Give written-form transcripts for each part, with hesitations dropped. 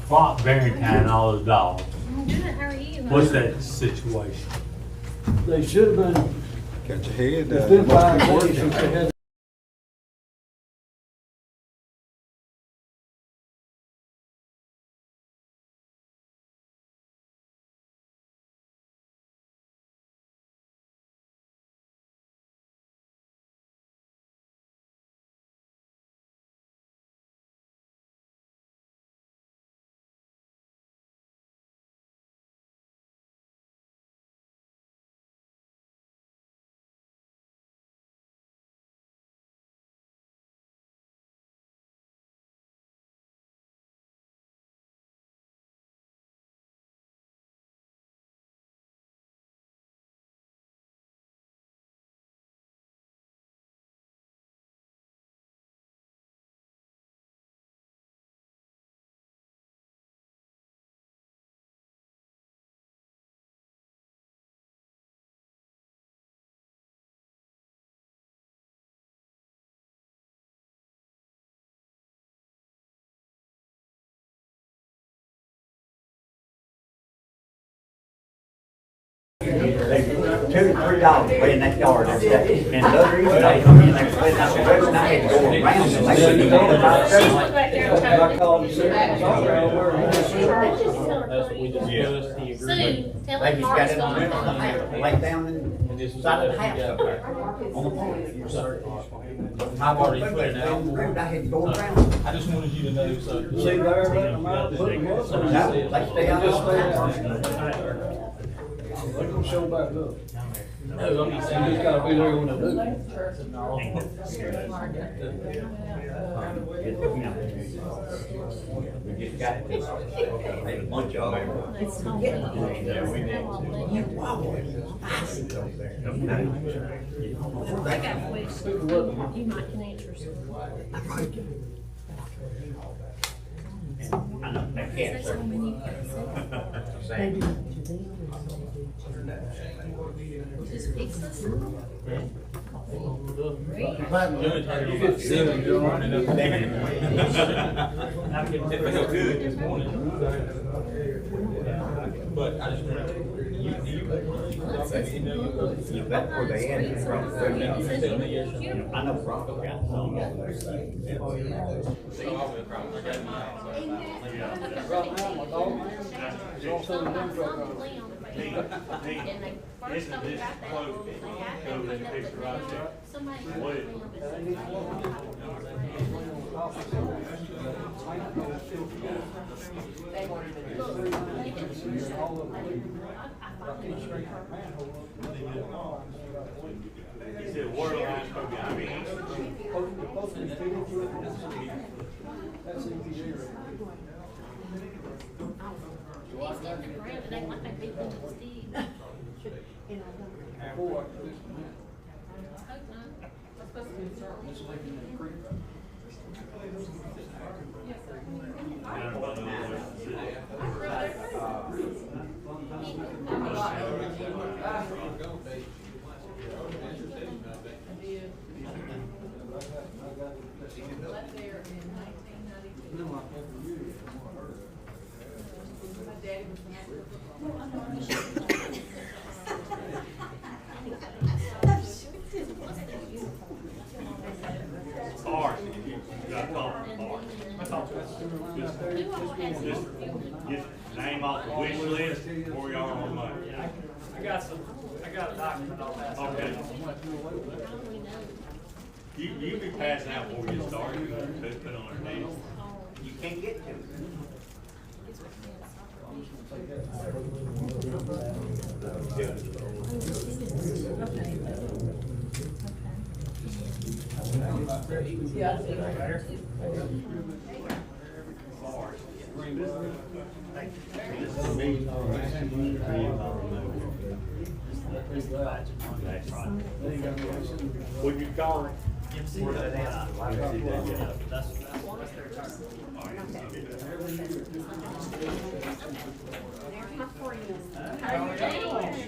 Flop Barrington, all those dogs. I'm good, how are you? What's that situation? They should have been, Got your head. it's been 5 days since they had. $2 or $3 playing that yard every day. And the other reason I come in there playing that yard, and I had to go around and they couldn't even get about She's back there. I called and said, I was over where he was. That's what we discussed, he agreed. Sue, tell They him just got Mark's it on going the on. house, lay down and side of the house up there, on the porch. I've already put it out. I had to go around. I just wanted you to know, so. See there, let them out, put them up. No, they stay out Just stay of out. Let them show back up. No, I'm just You saying. just gotta be there when they do. We just got this. Made a bunch of them. I got a question. You might can answer some. I know, they can't, sir. Same. Just fix this. You get seven, you're running up there. It felt good this morning. But I just remember, you That's where they had it from. I know Bronco got some. Right now, my dog man, is also in the dump truck. And they first time we got that, they had to clean up the dam. Somebody cleaned He said, water line's supposed to be, I mean, That's EPA rated. He's in the ground, it ain't like they beat them with sticks. Before, Hope not. this leaking in the creek. ours, if you got a call from ours. Just get name off the wish list, where we are on money. I got a document on that. Okay. You be passing out before you start, put on our name. You can't get to it. Would you call it? There's my friend. How you doing?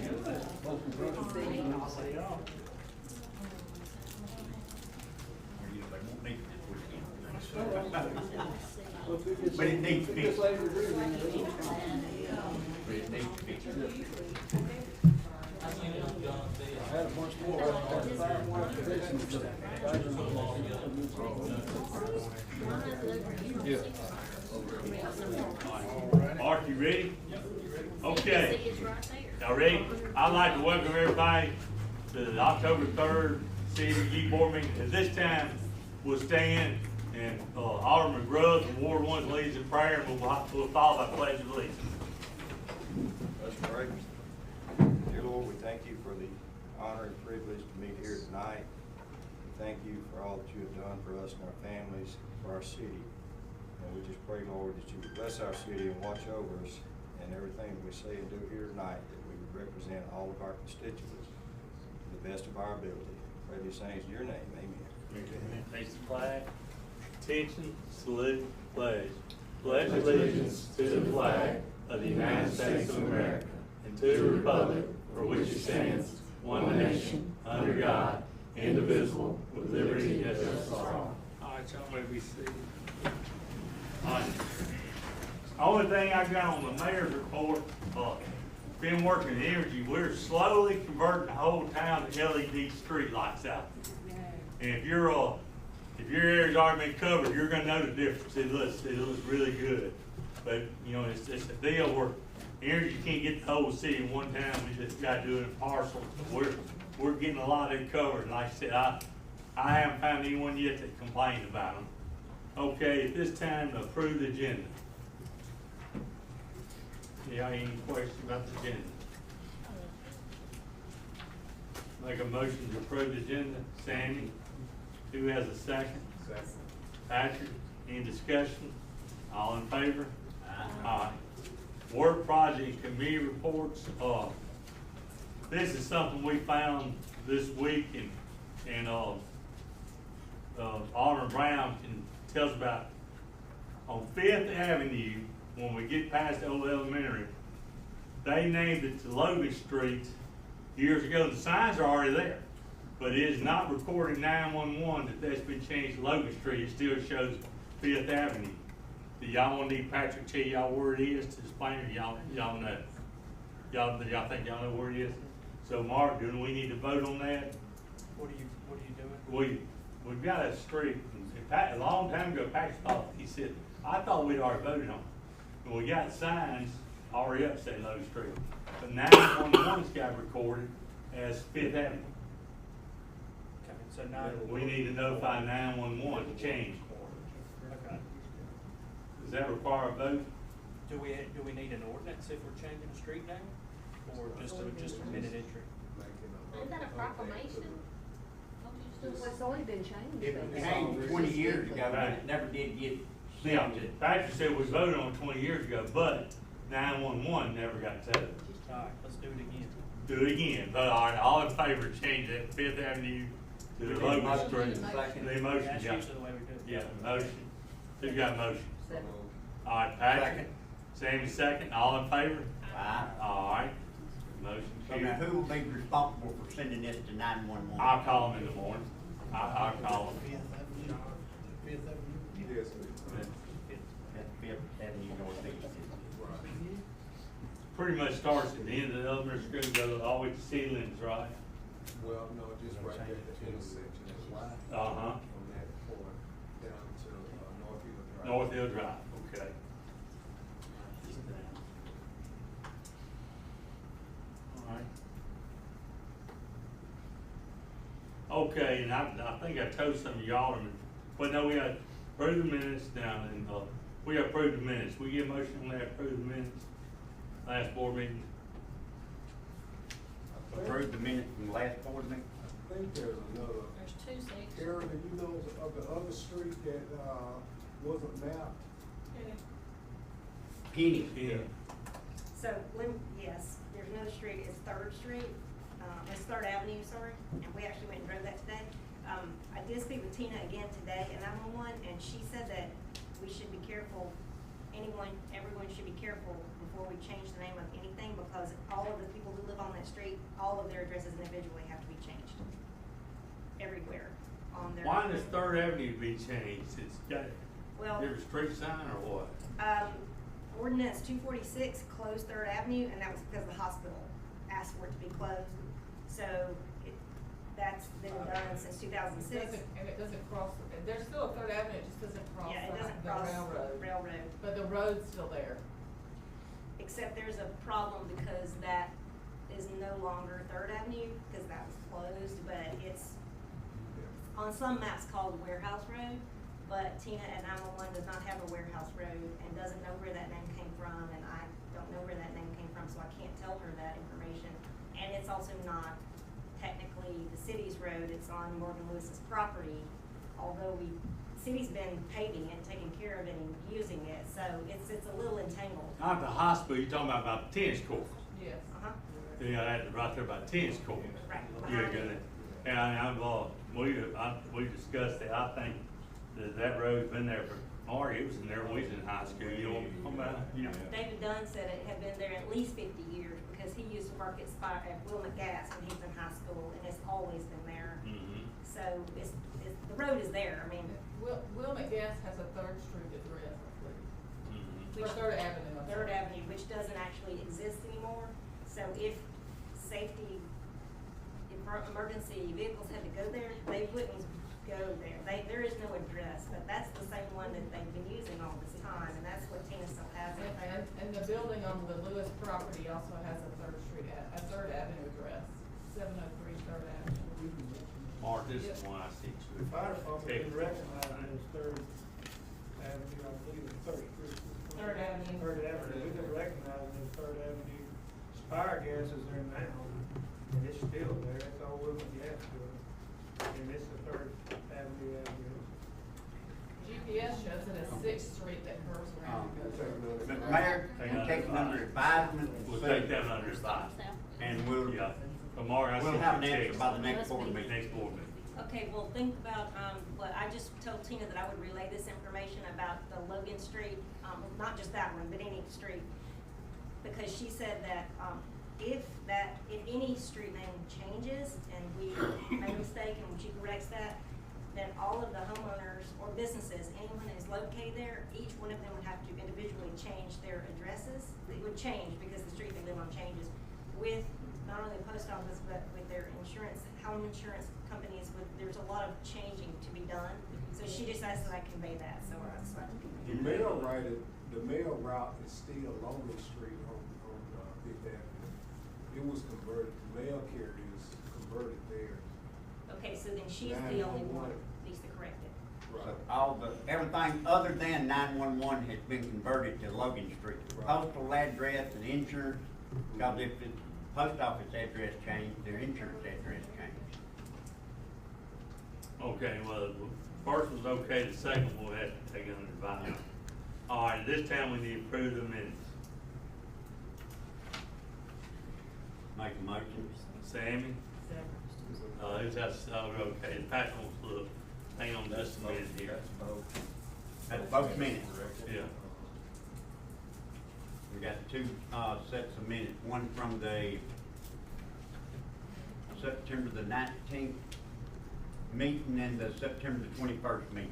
But it needs to be. This lady was reading it. But it needs to be. I had a bunch more, I had 5 more applications. Mark, you ready? Okay. See, it's right there. Y'all ready? I'd like to welcome everybody to the October 3rd City Review Board meeting. At this time, we'll stand and Alderman Grubb and Ward 1 leads in prayer, and we'll follow by pledge of allegiance. Let's pray. Dear Lord, we thank you for the honor and privilege to meet here tonight. We thank you for all that you have done for us and our families, for our city. And we just pray, Lord, that you would bless our city and watch over us and everything we say and do here tonight, that we would represent all of our constituents to the best of our ability. Pray these things in your name. Amen. Face the flag. Attention, salute, pledge. Pledge allegiance to the flag of the United States of America and to the republic for which it stands, one nation, under God, indivisible, with liberty and justice for all. All right, y'all may be seated. All right. Only thing I got on the mayor's report, been working in energy, we're slowly converting the whole town to LED street lights out there. And if your area's already been covered, you're gonna know the difference. It looks really good. But, you know, it's a deal where energy can't get the whole city in one town. We just gotta do it in parcels. We're getting a lot of it covered. And like I said, I haven't found anyone yet that complained about them. Okay, at this time, to approve the agenda. Yeah, any questions about the agenda? Make a motion to approve the agenda. Sandy, who has a second? Second. Patrick, any discussion? All in favor? Aye. Work project committee reports. This is something we found this week, and Alderman Brown can tell us about. On 5th Avenue, when we get past the old elementary, they named it to Logan Street years ago. The signs are already there, but it is not recorded 911 that's been changed to Logan Street. It still shows 5th Avenue. Do y'all want to need Patrick tell y'all where it is to explain it? Y'all know. Y'all think y'all know where it is? So Mark, do we need to vote on that? What are you doing? We've got a street. A long time ago, Patrick thought, he said, I thought we'd already voted on it. And we got signs already up saying Logan Street. But 911's got recorded as 5th Avenue. Okay, so now. We need to notify 911 to change. Okay. Does that require a vote? Do we need an ordinance if we're changing a street name? Or just a minute entry? Isn't that a proclamation? It's already been changed. It was changed 20 years ago, but it never did get Yeah, sent to. Patrick said we voted on it 20 years ago, but 911 never got touched. Alright, let's do it again. Do it again. But all in favor, change that 5th Avenue to the Logan Street. The motion, That's yeah. usually the way we do it. Yeah, motion. Who got a motion? Second. All right, Patrick. Second. Sammy second. All in favor? Aye. All right. Motion So now carried. who will be responsible for sending this to 911? I'll call him in the morning. I'll call him. That's 5th Avenue Northeast. Pretty much starts at the end of the elementary school, goes all the way to Sealands, right? Well, no, just right there at the intersection, that's why. Uh-huh. From that point down to North Hill Drive. North Hill Drive, okay. All right. Okay, and I think I told some of y'all, but no, we got approved the minutes now, and we approved the minutes. We get a motion on that, approve the minutes, last board meeting. Approved the minutes from the last board meeting? I think there's another, There's 2 sections. Carolyn, do you know of the other street that, wasn't mapped? Penny. Yeah. So, yes, there's another street, it's 3rd Street, it's 3rd Avenue, sorry, and we actually went and drove that today. I did speak with Tina again today at 911, and she said that we should be careful, everyone should be careful before we change the name of anything, because all of the people who live on that street, all of their addresses individually have to be changed. Everywhere on their. Why does 3rd Avenue be changed? It's got, Well, There a street sign or what? ordinance 246 closed Third Avenue, and that was because the hospital asked for it to be closed. So that's been done since 2006. And it doesn't cross, there's still a Third Avenue, it just doesn't cross Yeah, it doesn't the cross railroad. But the road's still there. Except there's a problem because that is no longer Third Avenue, because that was closed, but it's on some maps called Warehouse Road, but Tina at 911 does not have a Warehouse Road and doesn't know where that name came from, and I don't know where that name came from, so I can't tell her that information. And it's also not technically the city's road, it's on Morgan Lewis's property, although the city's been paving it, taking care of it and using it, so it's a little entangled. Not the hospital, you're talking about the tennis court. Yes. Uh-huh. Yeah, that right there by tennis court. Right, Yeah, behind got it. it. And we discussed it, I think that road's been there for, Marty, it was in there when we was in high school, you know what I'm talking about? You know. David Dunn said it had been there at least 50 years, because he used to work at Wilmot Gas when he was in high school, and it's always been there. Mm-hmm. So the road is there, I mean, Wilmot Gas has a Third Street address, I believe. Mm-hmm. Or Third Avenue. I'm Third sorry. Avenue, which doesn't actually exist anymore. So if safety, if emergency vehicles had to go there, they wouldn't go there. There is no address, but that's the same one that they've been using all this time, and that's what Tina still has in there. And the building on the Lewis property also has a Third Avenue address, 703 Third Avenue. Mark, this is one I see. The fire department didn't recognize it as Third Avenue, I believe, it's Third Street. Third Avenue. Third Avenue, we didn't recognize it as Third Avenue. Fire gas is there now, and it's still there, it's all Wilmot Gas building, and it's the Third Avenue address. GPS shows it as 6th Street that curves around and goes over. Mr. Mayor, we'll take it under advisement. We'll take that under advisement. And we'll, Yeah, but Mark, I we'll sent have an you a answer text. by the next board meeting. Next board meeting. Okay, well, think about, what I just told Tina that I would relay this information about the Logan Street, not just that one, but any street. Because she said that, if any street name changes and we make a mistake and she corrects that, then all of the homeowners or businesses, anyone that is located there, each one of them would have to individually change their addresses. It would change because the street they live on changes with not only the post office, but with their insurance, home insurance companies, there's a lot of changing to be done. So she just asked that I convey that, so that's what. The mail route is still Logan Street on Fifth Avenue. It was converted, the mail carrier is converted there. Okay, so then she's the only one that needs to correct it. So everything other than 911 has been converted to Logan Street. The postal address and insurance, because if the post office address changed, their insurance address changed. Okay, well, the first was okay, the second we'll have to take it under advisement. All right, this time we need to approve the minutes. Make a motion. Sammy? Who's that, okay, Patrick wants to look, hang on just a minute here. That's both minutes. Yeah. We got two, sets of minutes, one from the September the 19th meeting and the September the 21st meeting.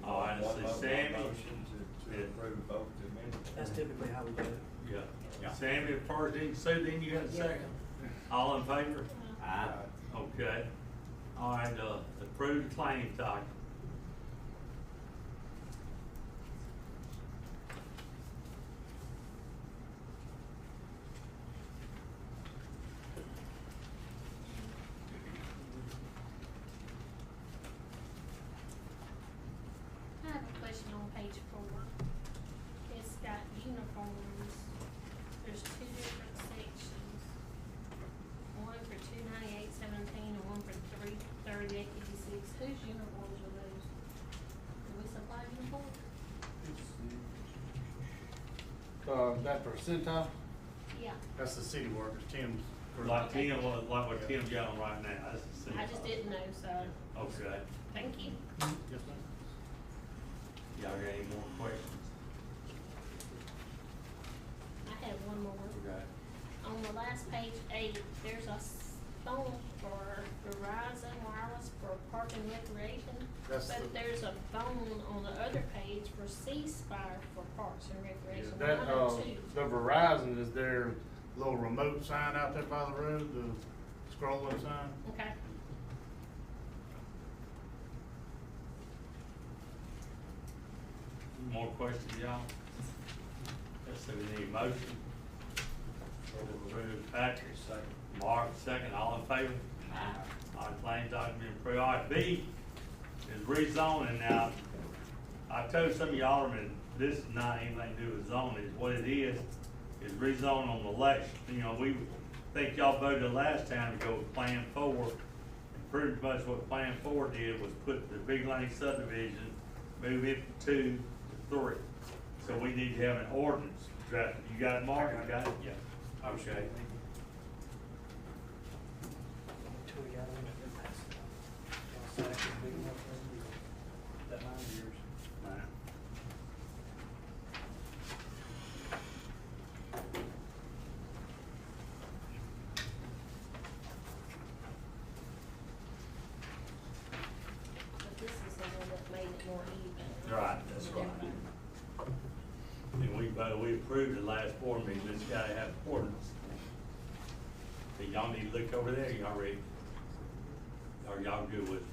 All right, let's see, Sammy. Motion to approve both the minutes. That's typically how we do it. Yeah. Yeah. Sammy, first, then Sue, then you got a second. All in favor? Aye. Okay. All right, approve the claim document. I have a question on page 4. It's got uniforms. There's 2 different sections. One for 298.17 and one for 338.56. Whose uniforms are those? Do we supply uniforms? That percentile, Yeah. that's the city workers, Tim's. Like Tim, like what Tim got on right now, that's the same. I just didn't know, so Okay. thank you. Yes, ma'am. Y'all got any more questions? I have one more. Okay. On on the last page 8, there's a phone for Verizon Wireless for Park and Recreation. That's But the- there's a phone on the other page for C-Spire for Parks and Recreation. That, One or two. the Verizon is their little remote sign out there by the road, the scrolling sign. Okay. More questions, y'all? Let's see, we need a motion. Approve Patrick, second. Mark, second, all in favor? All right, claims document approved. All right, B is rezoning now. I told some of y'all, Aldermen, this is not anything to do with zoning, what it is rezoning on the election. You know, we think y'all voted last time to go with Plan 4. And pretty much what Plan 4 did was put the Big Lane subdivision, move it from 2 to 3. So we need to have an ordinance drafted. You got it, Mark? You got it? Yeah. Okay. Until we got a limit, then pass it. Y'all say it's big enough for us to do that 9 years. Right. But this is the one that made it more even. Right, that's right. And we approved the last board meeting, this guy have ordinance. So y'all need to look over there, y'all ready? Are y'all good with it?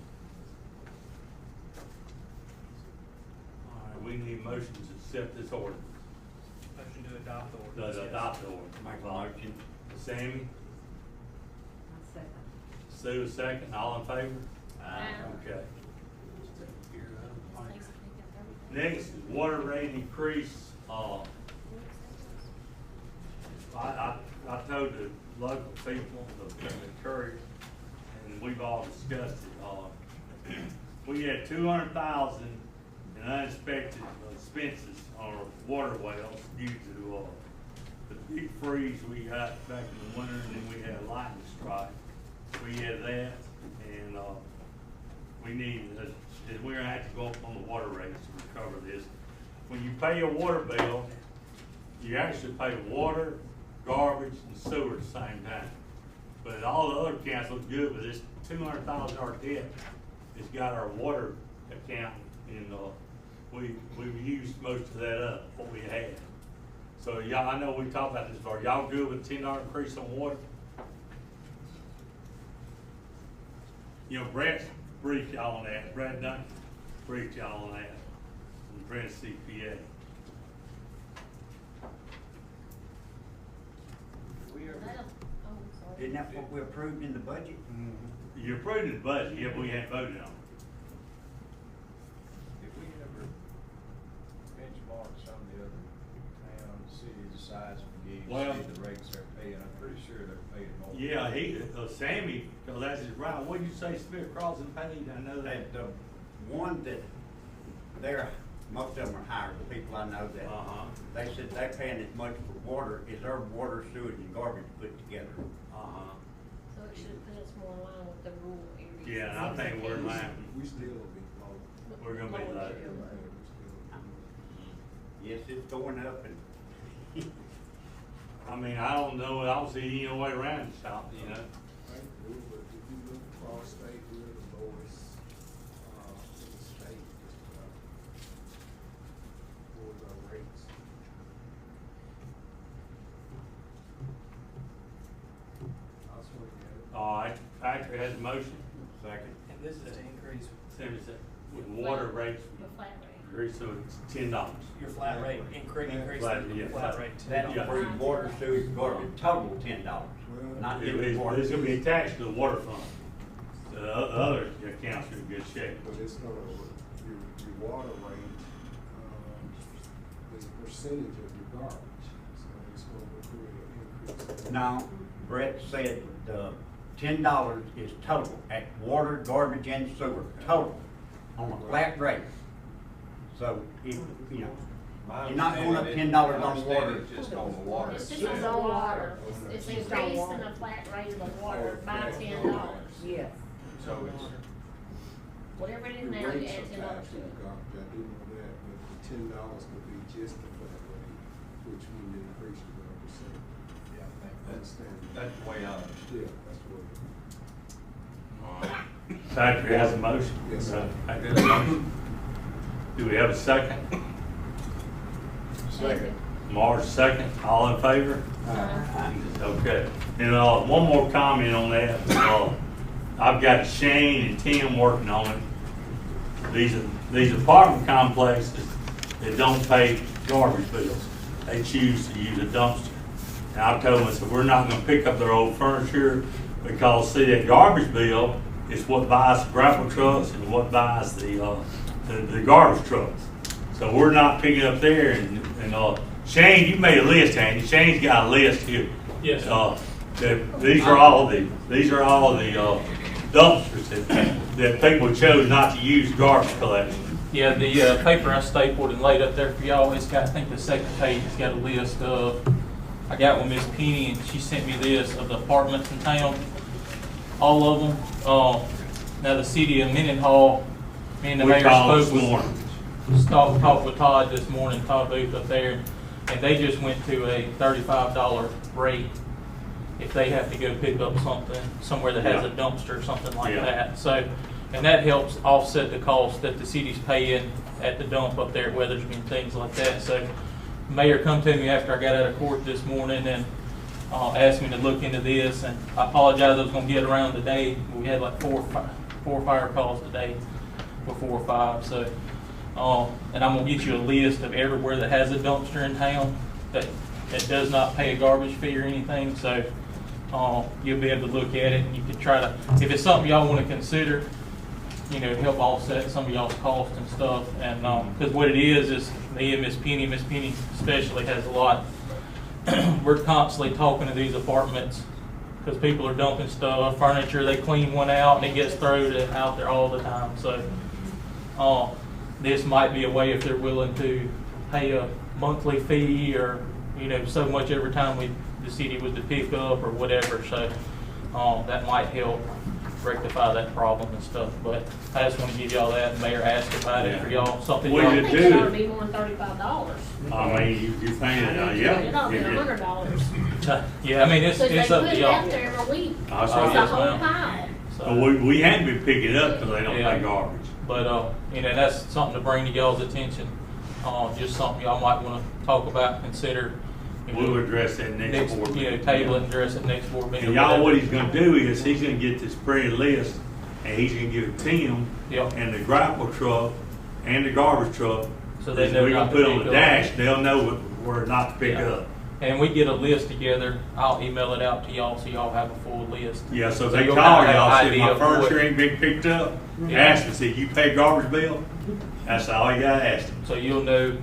All right, we need motions to accept this ordinance. Motion to adopt the ordinance. The yes. adopt the ordinance. Make a motion. Sammy, Second. Sue, second, all in favor? Aye. Okay. Thanks for taking 30 Next, is water rate increase, I told the local people, the courier, and we've all discussed it, we had 200,000 in unexpected expenses on our water wells due to, the big freeze we got back in the winter, and then we had a lightning strike. We had that, and, we need, we're gonna have to go up on the water rates to recover this. When you pay your water bill, you actually pay water, garbage, and sewer at the same time. But all the other accounts look good, but this $200,000 debt has got our water account, and, we've used most of that up, what we had. So y'all, I know we talked about this before, y'all good with $10 increase on water? You know, Brett's briefed y'all on that, Brett Duncan briefed y'all on that, from Brent CPA. Well, oh, sorry. Isn't that what we approved in the budget? You approved the budget, yeah, but we hadn't voted on it. If we ever benchmark some of the other towns, cities, the size of Magee, Well- see the rates they're paying, I'm pretty sure they're paying more. Yeah, Sammy, cause that's his right, what'd you say Smith Crossing paid, I know that. The one that, most of them are higher, the people I know that. They said they're paying as much for water as our water, sewage, and garbage put together. So it should put us more in line with the rural areas. Yeah, and I think we're in line, We still will be low. we're gonna be Lower low. than- Yes, it's going up and I mean, I don't know, I don't see any way around the shop, you know? Right, but if you look across state, we're the lowest, in the state, for the rates. I'll swing at it. All right, Patrick has a motion, second. And this is to increase Sammy said, with water rates, The flat rate. increase, so it's $10. your flat rate, increase Flat, the yeah. flat rate to That'll Yeah. bring water, sewage, garbage, total $10, not just the water. It's gonna be attached to the water fund. The other accounts are in good shape. But it's gonna, your water rate, is a percentage of your garbage, so it's gonna create an increase. No, Brett said the $10 is total at water, garbage, and sewer, total, on a flat rate. So if, you know, you're not going up $10 on water. It's just on the water. It's just on water, it's increasing the flat rate of the water by $10. Yes. So it's, Whatever it is Your now, you rates add are $10 tied to the it. garbage, I do know that, but the $10 could be just the flat rate, which we increase to 1%. That's the way I understood, that's what. Patrick has a motion. Yes, sir. Patrick has a motion. Do we have a second? Second. Marge, second. All in favor? Okay. And, one more comment on that. I've got Shane and Tim working on it. These apartment complexes that don't pay garbage bills, they choose to use a dumpster. And I told them, I said, we're not gonna pick up their old furniture because, see, that garbage bill is what buys the grapple trucks and what buys the garbage trucks. So we're not picking up there, and Shane, you made a list, Andy. Shane's got a list here. Yes. These are all the dumpsters that people chose not to use garbage collection. Yeah, the paper I stapled and laid up there for y'all, it's got, I think the second page, it's got a list of, I got with Miss Penny, and she sent me this of the apartments in town, all of them. Now the city of Mendenhall, me and the mayor talked with Todd this morning, Todd Booth up there, and they just went to a $35 rate if they have to go pick up something somewhere that has a dumpster or something like that. So, and that helps offset the cost that the city's paying at the dump up there at Weathersby and things like that. So, the mayor come to me after I got out of court this morning and asked me to look into this. And I apologize, I was going to get around today. We had like four fire calls today before 5. So, and I'm going to get you a list of everywhere that has a dumpster in town that does not pay a garbage fee or anything. So, you'll be able to look at it, and you can try to, if it's something y'all want to consider, you know, help offset some of y'all's costs and stuff. And because what it is me and Miss Penny especially has a lot. We're constantly talking to these apartments because people are dumping stuff, furniture. They clean one out and it gets thrown out there all the time. So this might be a way if they're willing to pay a monthly fee or, you know, so much every time the city was to pick up or whatever. So that might help rectify that problem and stuff. But I just want to give y'all that. The mayor asked about it for y'all. Something We y'all could I think it ought to be more than $35. I mean, you think It ought to be $100. Yeah, I mean, it's So they up put to it y'all. out there every week. Oh, It's so a yes, whole ma'am. pile. But we hadn't been picking it up because they don't pay garbage. But, you know, that's something to bring to y'all's attention. Just something y'all might want to talk about, consider. We'll address that next board You know, meeting. table it and address it next board meeting. And y'all, what he's gonna do is he's gonna get this spread list and he's gonna give it to him and the grapple truck and the garbage truck. So they know we're gonna not to put on pick the up. dash, they'll know where not to pick up. And we get a list together. I'll email it out to y'all so y'all have a full list. Yeah, so they you'll call kinda have y'all, an see idea my of what- furniture ain't been picked up, ask them, see, you pay garbage bill? That's all you gotta ask them. So you'll know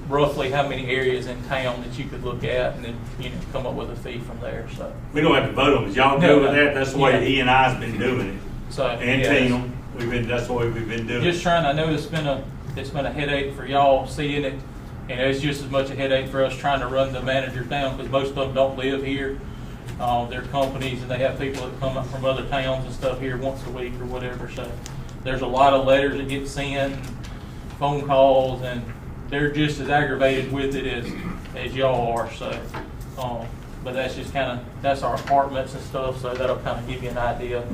roughly how many areas in town that you could look at and then, you know, come up with a fee from there, so. We don't have to vote on it, y'all No, go with no. that, that's the way Yeah. he and I's been doing it. So, And yeah, Tim, that's the way we've been doing it. just trying, I know it's been a headache for y'all seeing it, and it's just as much a headache for us trying to run the managers down, because most of them don't live here. They're companies, and they have people that come up from other towns and stuff here once a week or whatever, so there's a lot of letters that get sent, phone calls, and they're just as aggravated with it as y'all are, so, but that's just that's our apartments and stuff, so that'll kind of give you an idea,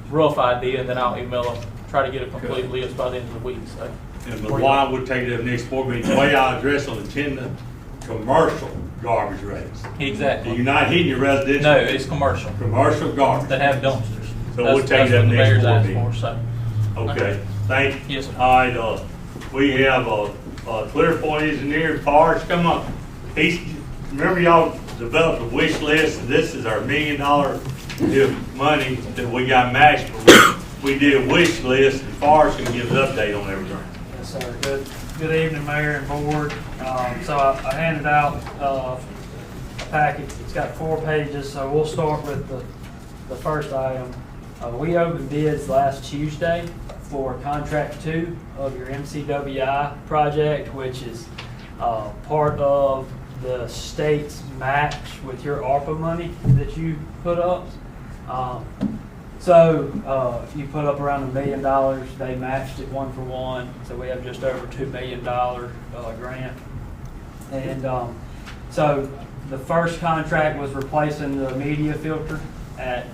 rough idea, and then I'll email them, try to get a complete list by the end of the week, so. And but why we'll take it up next board meeting, the way I address on the agenda, commercial garbage rates. Exactly. You're not hitting your residential. No, it's commercial, Commercial garbage. that have dumpsters. So we'll take That's that what the next mayor's board asked meeting. for, so. Okay, thank you. Yes, sir. All right, we have a Clearpoint engineer, Parks, come up. Remember y'all developed a wish list, and this is our $1 million money that we got matched, but we did a wish list, and Parks can give an update on everything. Yes, sir. Good evening, Mayor and Board. So I handed out a packet. It's got 4 pages, so we'll start with the first item. We opened bids last Tuesday for contract 2 of your MCWI project, which is part of the state's match with your ARPA money that you put up. So you put up around $1 million. They matched it 1-for-1, so we have just over $2 million grant. And so the first contract was replacing the media filter at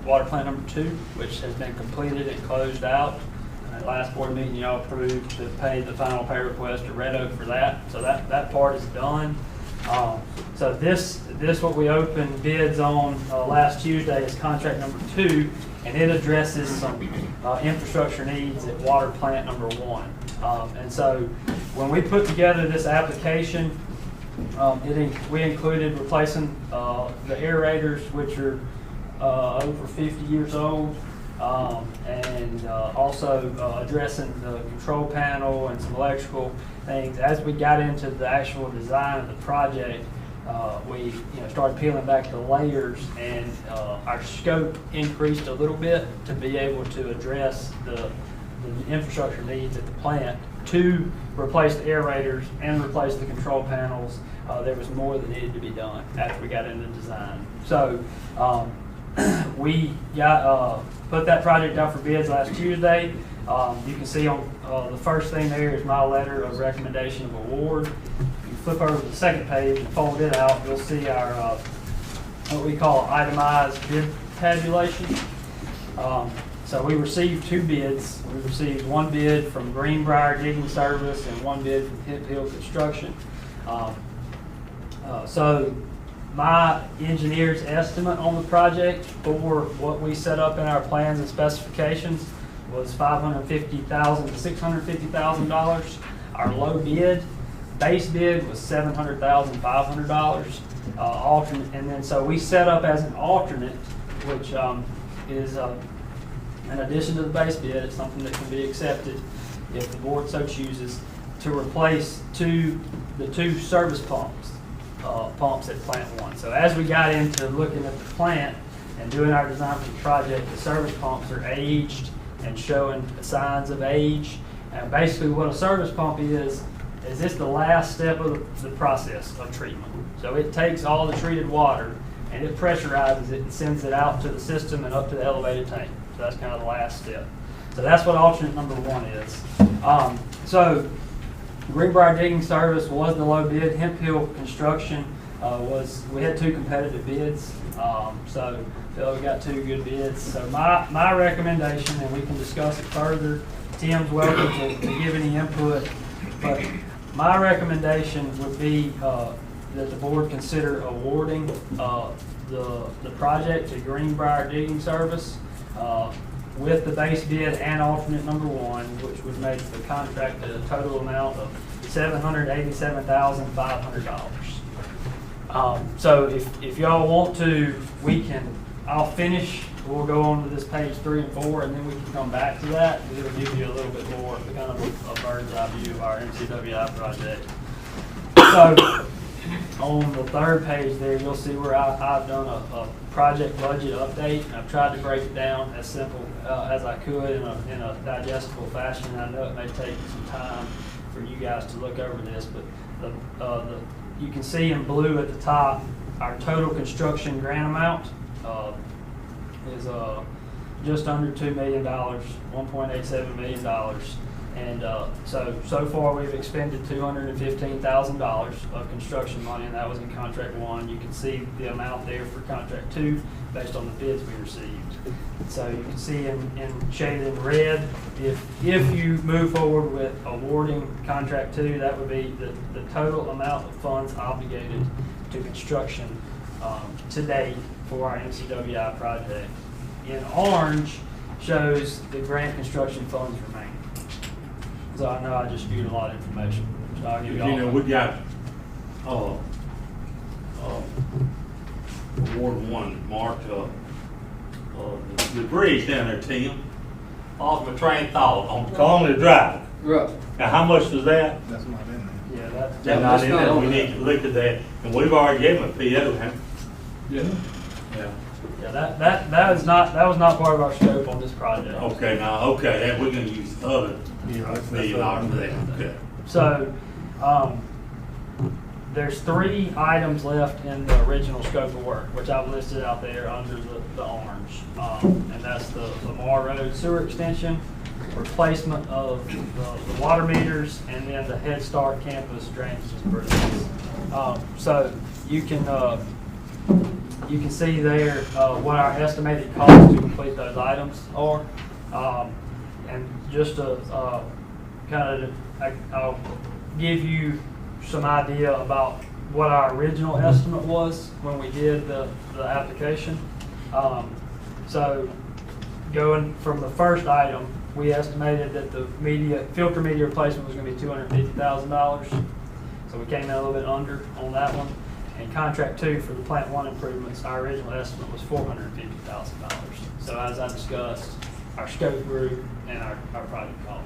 water plant number 2, which has been completed and closed out. And at last board meeting, y'all approved to pay the final pay request to Red Oak for that. So that part is done. So this what we opened bids on last Tuesday is contract number 2, and it addresses some infrastructure needs at water plant number 1. And so when we put together this application, we included replacing the aerators, which are over 50 years old, and also addressing the control panel and some electrical things. As we got into the actual design of the project, we started peeling back the layers, and our scope increased a little bit to be able to address the infrastructure needs at the plant to replace the aerators and replace the control panels. There was more that needed to be done after we got into design. So we got put that project out for bids last Tuesday. You can see on the first thing there is my letter of recommendation of award. If you flip over to the second page and fold it out, you'll see our what we call itemized bid tabulation. So we received 2 bids. We received 1 bid from Greenbrier Digging Service and 1 bid from Hip Hill Construction. So my engineer's estimate on the project for what we set up in our plans and specifications was $550,000 to $650,000. Our low bid, base bid, was $700,500. Alternate, and then so we set up as an alternate, which is in addition to the base bid. It's something that can be accepted if the board so chooses, to replace the 2 service pumps at plant 1. So as we got into looking at the plant and doing our design for the project, the service pumps are aged and showing signs of age. And basically what a service pump is this the last step of the process of treatment. So it takes all the treated water and it pressurizes it and sends it out to the system and up to the elevated tank. So that's kind of the last step. So that's what alternate number 1 is. So Greenbrier Digging Service was the low bid. Hemp Hill Construction we had 2 competitive bids. So we got 2 good bids. So my recommendation, and we can discuss it further, Tim's welcome to give any input, but my recommendation would be that the board consider awarding the project to Greenbrier Digging Service with the base bid and alternate number 1, which would make the contract a total amount of $787,500. So if y'all want to, I'll finish. We'll go on to this page 3 and 4, and then we can come back to that. It'll give you a little bit more, kind of a bird's eye view of our MCWI project. So on the 3rd page there, you'll see where I've done a project budget update. I've tried to break it down as simple as I could in a digestible fashion. I know it may take some time for you guys to look over this, but you can see in blue at the top, our total construction grant amount is just under $2 million, $1.87 million. And so far we've expended $215,000 of construction money, and that was in contract 1. You can see the amount there for contract 2 based on the bids we received. So you can see in shaded in red, if you move forward with awarding contract 2, that would be the total amount of funds obligated to construction to date for our MCWI project. In orange shows the grant construction funds remaining. So I know I just viewed a lot of information. So I'll give you all. We got Award 1 marked the bridge down there, Tim. Off my train of thought on Colony Drive. Right. Now, how much was that? That's not in there. Yeah, That's not in there. We need to look at that, and we've already given a PO, haven't Yeah. we? Yeah. Yeah, that was not part of our scope on this project. Okay, then we're gonna use other $1 million for that. Okay. So, there's 3 items left in the original scope of work, which I've listed out there under the orange. And that's the Lamar Road sewer extension, replacement of the water meters and then the Head Start campus drainage improvements. So you can see there what our estimated cost to complete those items are. And just to I'll give you some idea about what our original estimate was when we did the application. So going from the first item, we estimated that the filter media replacement was going to be $250,000. So we came in a little bit under on that one. And contract 2 for the plant 1 improvements, our original estimate was $450,000. So as I discussed, our scope grew and our project cost.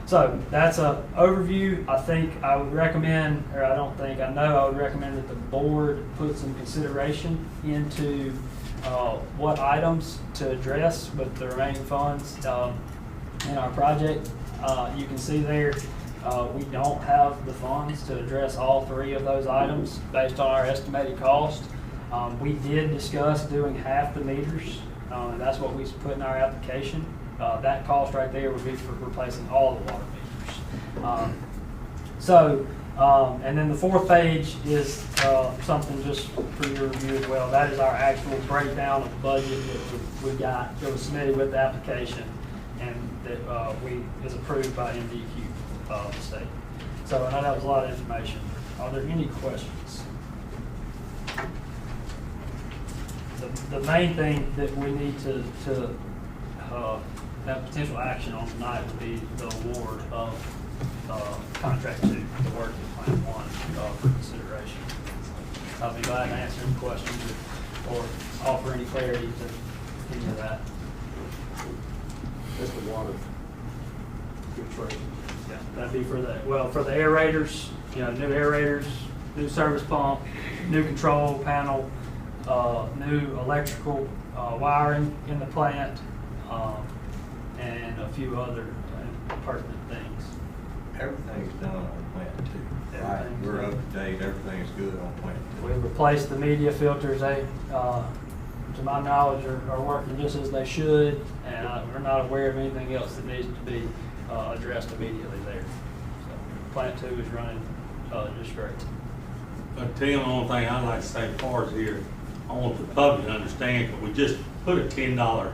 So that's an overview. I would recommend that the board put some consideration into what items to address with the remaining funds in our project. You can see there, we don't have the funds to address all 3 of those items based on our estimated cost. We did discuss doing half the meters, and that's what we put in our application. That cost right there would be for replacing all the water meters. And then the 4th page is something just for your review as well. That is our actual breakdown of the budget that was submitted with the application and that is approved by MDQ state. So I know that was a lot of information. Are there any questions? The main thing that we need to have potential action on tonight would be the award of contract 2, the work of Plant 1 for consideration. I'll be glad to answer any questions or offer any clarity to any of that. That's the water filtration. Yeah, that'd be for the aerators, new aerators, new service pump, new control panel, new electrical wiring in the plant, and a few other pertinent things. Everything's done on plant 2. Right, we're up to date, everything's good on plant 2. We've replaced the media filters. They, to my knowledge, are working just as they should, and we're not aware of anything else that needs to be addressed immediately there. So plant 2 is running just great. But Tim, the only thing I'd like to say as far as here, I want the public to understand, but we just put a $10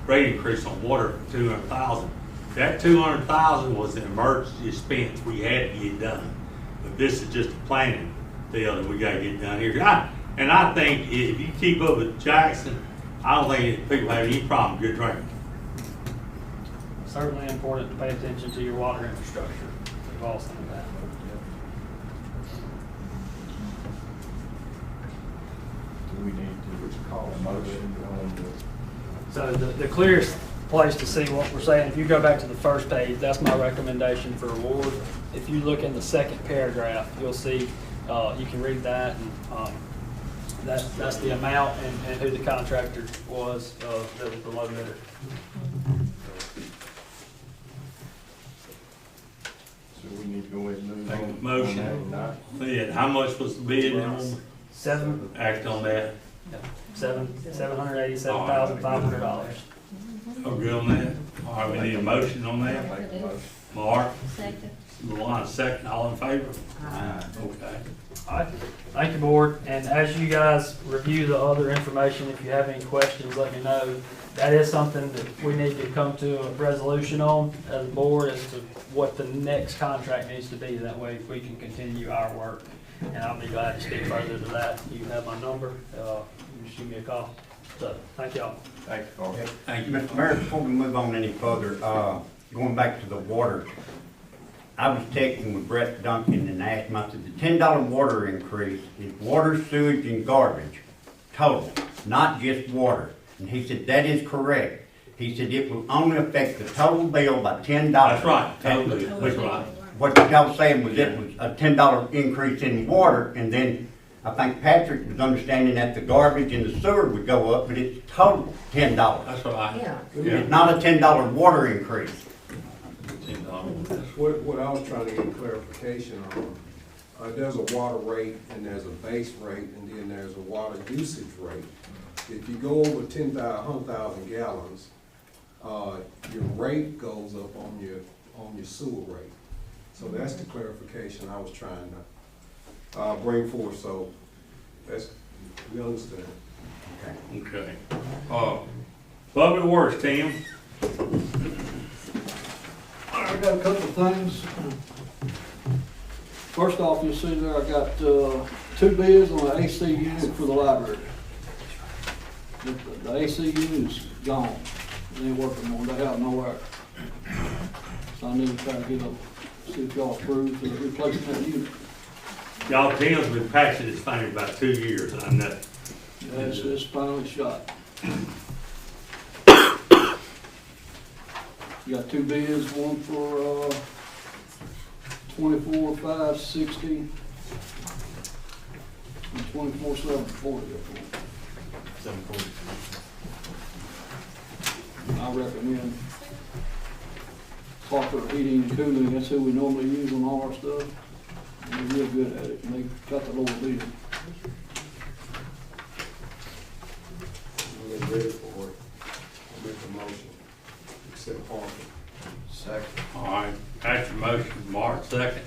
rate increase on water for $200,000. That $200,000 was an emergency expense we had to get done. But this is just a planning deal that we got to get done here. And I think if you keep up with Jackson, I don't think people have any problem with good drinking. Certainly important to pay attention to your water infrastructure. We've all seen that. Do we need to call a motion on the? So the clearest place to see what we're saying, if you go back to the first page, that's my recommendation for award. If you look in the second paragraph, you'll see, you can read that, and that's the amount and who the contractor was that was the low bidder. So we need to go ahead and move Make on. a motion. Bid. How much was the bid? Act on that. $787,500. Oh, good on that. All right, we need a motion on that. Mark, Second. Luana, second. All in favor? Okay. All right, thank you, board. And as you guys review the other information, if you have any questions, let me know. That is something that we need to come to a resolution on as a board as to what the next contract needs to be. That way we can continue our work. And I'll be glad to speak further to that. You have my number. You can just give me a call. So, thank y'all. Thank you, Carl. Thank you. Mr. Mayor, before we move on any further, going back to the water, I was texting with Brett Duncan and asked him, I said, the $10 water increase is water, sewage, and garbage, total, not just water. And he said, that is correct. He said, it will only affect the total bill by $10. That's right, totally, that's right. What y'all was saying was it was a $10 increase in water, and then I think Patrick was understanding that the garbage and the sewer would go up, but it's total $10. That's right. Yeah. It's not a $10 water increase. What I was trying to get clarification on, there's a water rate and there's a base rate and then there's a water usage rate. If you go over 100,000 gallons, your rate goes up on your sewer rate. So that's the clarification I was trying to, bring forth, so that's, we understand. Okay. Public Works, Tim. I got a couple of things. First off, you'll see there, I got, 2 bids on an AC unit for the library. The AC unit is gone. It ain't working no more. They have no air. So I need to try to get up, see if y'all approve to replacing that unit. Y'all, Tim's been patching this thing about 2 years, I know. It's finally shot. You got 2 bids, one for, 24,560 and 24,740. I recommend Parker Heating and Cooling. That's who we normally use on all our stuff. And they're real good at it, and they got the lower bid. When they're ready for it, I'll make a motion, accept Parker. Second. All right, that's your motion, Mark, second.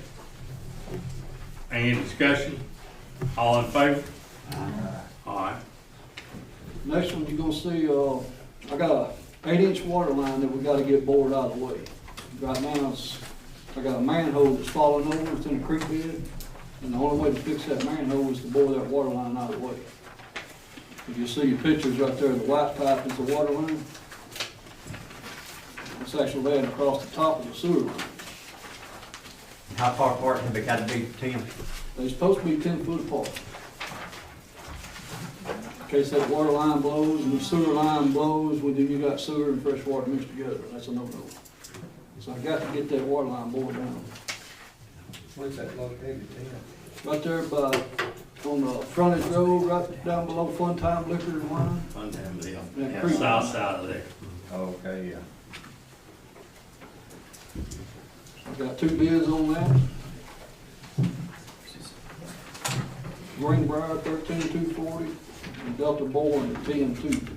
Any discussion? All in favor? All right. Next one, you're gonna see, I got a 8-inch water line that we gotta get bored out of the way. Right now, I got a manhole that's falling over, it's in a creek bed, and the only way to fix that manhole is to bore that water line out of the way. If you see your pictures right there, the white pipe is the water line. It's actually laying across the top of the sewer line. How far apart have they got to be, Tim? They're supposed to be 10 foot apart. In case that water line blows and the sewer line blows, well, then you got sewer and fresh water mixed together. That's a no-no. So I got to get that water line bored down. Where's that located, Tim? Right there by, on the frontage road, right down below Fun Time Liquor and Wine. Fun damn deal. That Yeah, creek. south side of there. Okay, yeah. I got 2 bids on that. Greenbrier 13,240 and Delta Boring 10,2.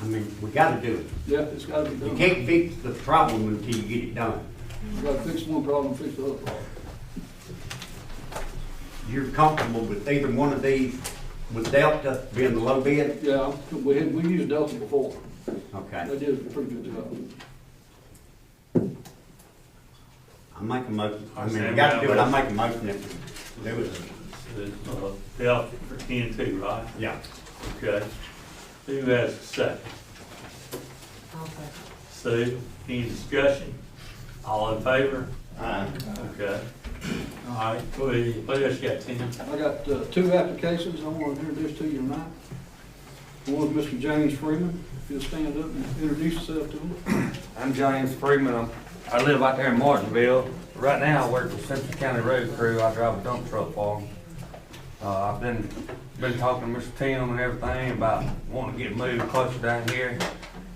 I mean, we gotta do it. Yeah, it's gotta be You done. can't fix the problem until you get it done. You gotta fix one problem, fix the other problem. You're comfortable with either one of these, with Delta being the low bid? Yeah, we used Delta before. Okay. They did a pretty good job. I make a motion, I mean, we gotta do it, I make a motion that we do it. Delta for 10-2, right? Yeah. Okay. Who has a second? Sue, any discussion? All in favor? Aye. Okay. All right, what else you got, Tim? I got 2 applications I want to introduce to you tonight. One is Mr. James Freeman. If you'll stand up and introduce yourself to him. I'm James Freeman. I live out there in Martinsville. Right now, I work for Central County Road Crew. I drive a dump truck for them. I've been talking to Mr. Tim and everything about wanting to get moved closer down here.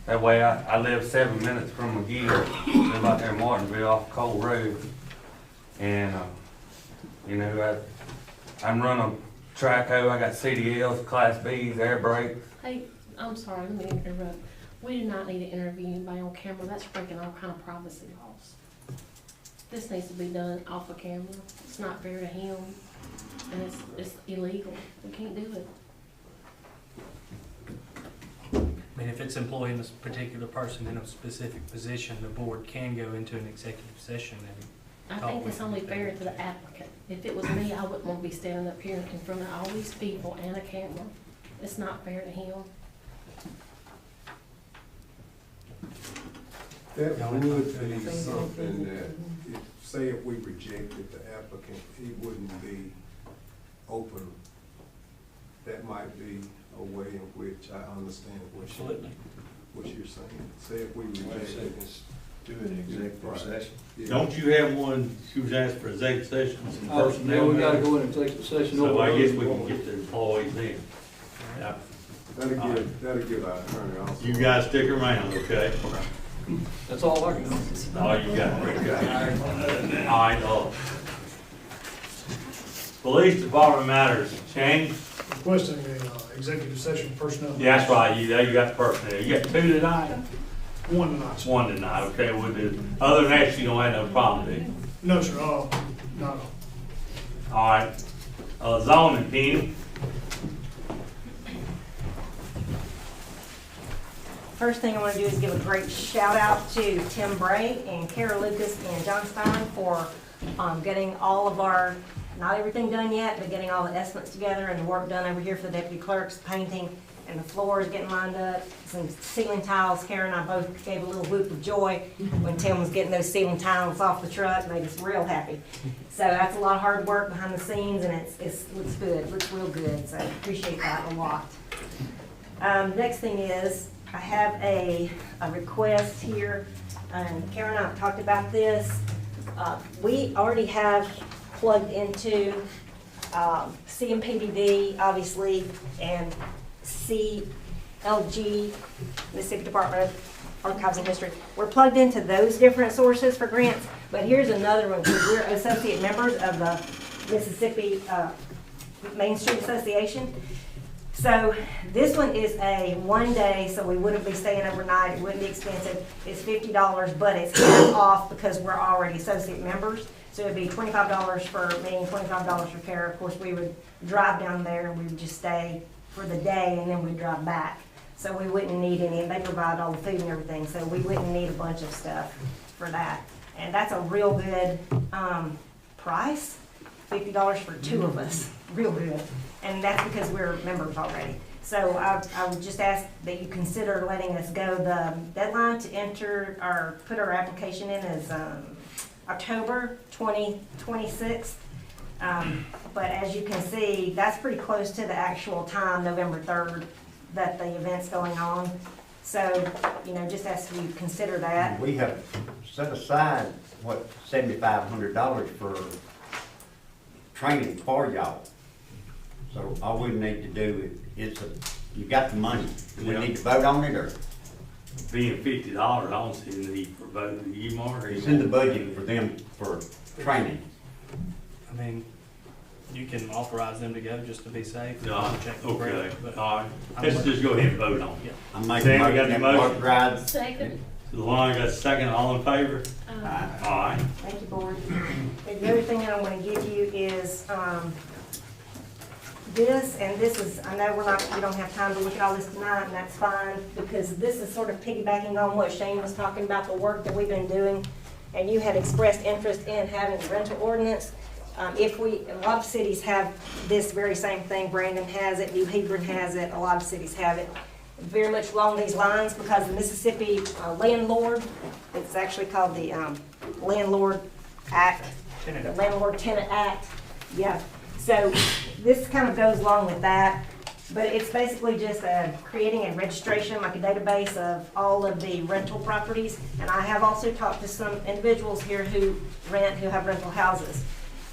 That way, I live 7 minutes from Magee. Live out there in Martinsville off Cole Road. And, you know, I'm running Traco. I got CDLs, Class Bs, air brakes. Hey, I'm sorry, let me interrupt. We do not need to interview anybody on camera. That's breaking all kind of privacy laws. This needs to be done off of camera. It's not fair to him, and it's illegal. We can't do it. I mean, if it's employing this particular person in a specific position, the board can go into an executive session and I think it's only fair to the applicant. If it was me, I wouldn't want to be standing up here in front of all these people and a camera. It's not fair to him. That would be something that, say if we rejected the applicant, he wouldn't be open. That might be a way in which I understand what you're saying. Say if we rejected it. Do an executive session. Yeah. Don't you have one, she was asked for executive session, some Yeah, personnel? we gotta go in and take the session over. So I guess we can get the employees in. Yeah. That'll give our attorney also. You guys stick around, okay? That's all I got. All you got, all right, Police Department matters, Shane? Requesting a executive session personnel. Yeah, that's right, you got the personnel, you got 2 tonight? One tonight, sir. 1 tonight, okay, we'll do, other than that, you don't have no problem, do you? No, sir, not at all. All right, zoning, Penny. First thing I want to do is give a great shout out to Tim Bray and Kara Lucas and John Stein for getting all of our, not everything done yet, but getting all the estimates together and the work done over here for the deputy clerks, painting, and the floors getting lined up, some ceiling tiles. Kara and I both gave a little whoop of joy when Tim was getting those ceiling tiles off the truck, made us real happy. So that's a lot of hard work behind the scenes, and it looks good, it looks real good, so I appreciate that a lot. Next thing is, I have a request here, and Karen and I have talked about this. We already have plugged into CMPDD, obviously, and CLG, Mississippi Department of Archives and History. We're plugged into those different sources for grants, but here's another one, because we're associate members of the Mississippi Main Street Association. So this one is a 1 day, so we wouldn't be staying overnight, it wouldn't be expensive. It's $50, but it's half off because we're already associate members. So it'd be $25 for me, $25 for Kara. Of course, we would drive down there and we would just stay for the day and then we'd drive back. So we wouldn't need any, and they provide all the food and everything, so we wouldn't need a bunch of stuff for that. And that's a real good price, $50 for 2 of us, real good. And that's because we're members already. So I would just ask that you consider letting us go. The deadline to enter or put our application in is October 26th. But as you can see, that's pretty close to the actual time, November 3rd, that the event's going on. So, you know, just ask you consider that. We have set aside, what, $7,500 for training for y'all. So all we need to do is, you got the money. Do we need to vote on it, or? Being $50, I don't see the need for voting. You, Mark? It's in the budget for them for training. I mean, you can authorize them to go just to be safe. Yeah, Check the okay, grant, but all right. Let's just go ahead and vote on it. I'm making Sam, a we got motion the that motion? Mark rides. Second. Lauren got a second, all in favor? All right. Thank you, Board. And the other thing that I want to give you is this, and this is, I know we don't have time to look at all this tonight, and that's fine, because this is sort of piggybacking on what Shane was talking about, the work that we've been doing, and you had expressed interest in having a rental ordinance. A lot of cities have this very same thing. Brandon has it, New Hebron has it, a lot of cities have it. Very much along these lines, because the Mississippi landlord, it's actually called the Landlord Act, the Landlord Tenant Act, yeah. So this kind of goes along with that, but it's basically just creating a registration, like a database of all of the rental properties. And I have also talked to some individuals here who have rental houses.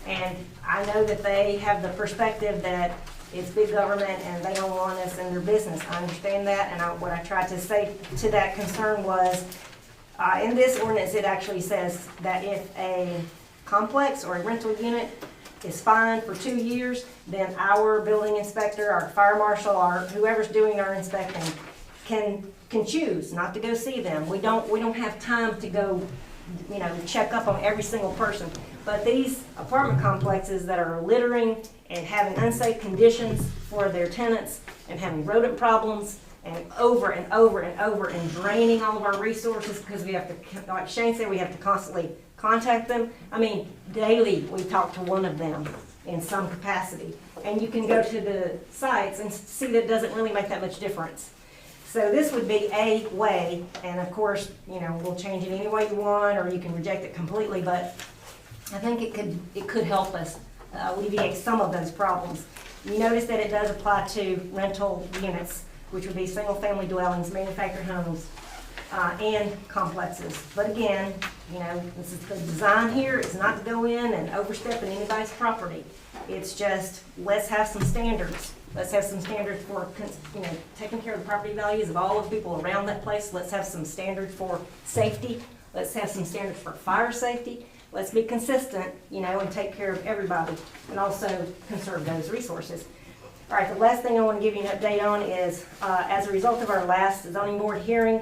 And I know that they have the perspective that it's big government and they don't want us in their business. I understand that, and what I tried to say to that concern was, in this ordinance, it actually says that if a complex or a rental unit is fined for 2 years, then our building inspector, our fire marshal, or whoever's doing our inspecting can choose not to go see them. We don't have time to go, you know, check up on every single person. But these apartment complexes that are littering and having unsafe conditions for their tenants and having rodent problems and over and over and over and draining all of our resources, because we have to, like Shane said, we have to constantly contact them. I mean, daily we talk to one of them in some capacity. And you can go to the sites and see that it doesn't really make that much difference. So this would be a way, and of course, you know, we'll change it any way you want, or you can reject it completely, but I think it could help us alleviate some of those problems. You notice that it does apply to rental units, which would be single-family dwellings, manufactured homes, and complexes. But again, you know, this is the design here is not to go in and overstep in anybody's property. It's just, let's have some standards. Let's have some standards for, you know, taking care of the property values of all of the people around that place. Let's have some standards for safety. Let's have some standards for fire safety. Let's be consistent, you know, and take care of everybody, and also conserve those resources. All right, the last thing I want to give you an update on is, as a result of our last zoning board hearing,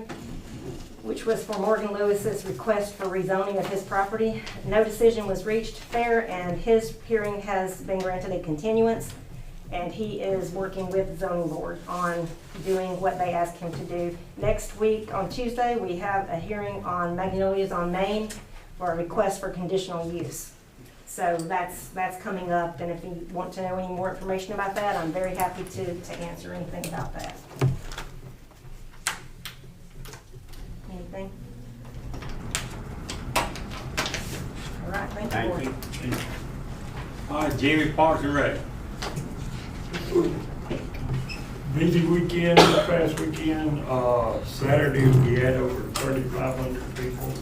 which was for Morgan Lewis's request for rezoning of his property, no decision was reached there, and his hearing has been granted a continuance, and he is working with the zoning board on doing what they asked him to do. Next week, on Tuesday, we have a hearing on Magnolias on Main for a request for conditional use. So that's coming up, and if you want to know any more information about that, I'm very happy to answer anything about that. Anything? All right, thank you. Thank you. All right, Jimmy, Parks and Rec. Busy weekend, this past weekend, Saturday we had over 3,500 people